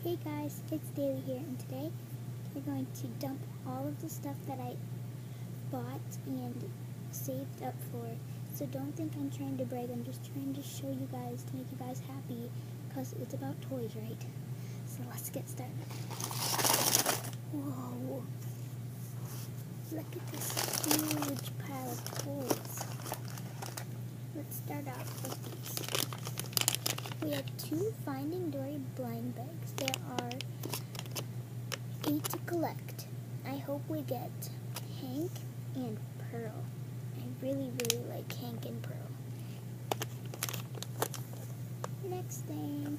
Hey guys, it's Daly here, and today we're going to dump all of the stuff that I bought and saved up for. So don't think I'm trying to brag, I'm just trying to show you guys, to make you guys happy, because it's about toys, right? So let's get started. Whoa! Look at this huge pile of toys. Let's start off with these. We have 2 Finding Dory blind bags. There are 8 to collect. I hope we get Hank and Pearl. I really like Hank and Pearl. Next thing,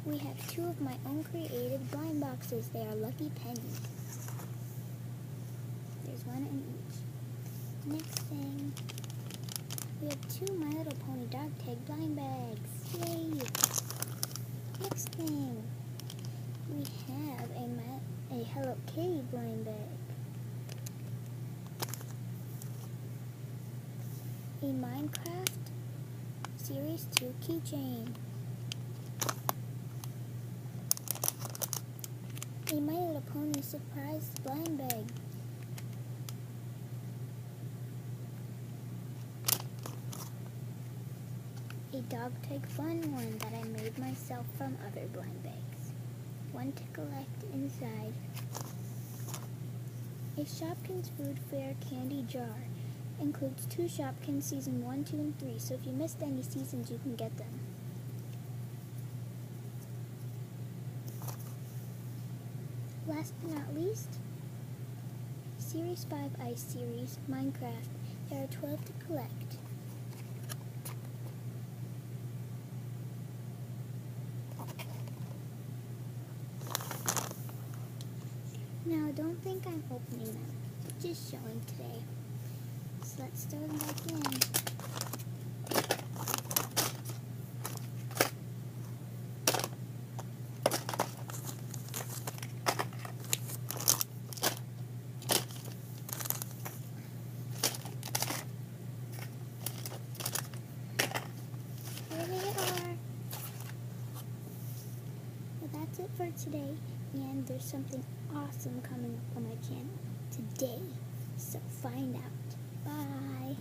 we have 2 of my own created blind boxes. They are Lucky Pennies. There's 1 in each. Next thing, we have 2 My Little Pony dog tag blind bags. Yay! Next thing, we have a Hello Kitty blind bag. A Minecraft Series 2 keychain. A My Little Pony surprise blind bag. A dog tag fun one that I made myself from other blind bags. 1 to collect inside. A Shopkins Food Fair candy jar. Includes 2 Shopkins season 1, 2, and 3, so if you missed any seasons, you can get them. Last but not least, Series 5 Ice Series Minecraft. There are 12 to collect. Now, don't think I'm opening them, just showing today. So let's throw them back in. Here they are. Well, that's it for today, and there's something awesome coming up on my channel today, so find out. Bye!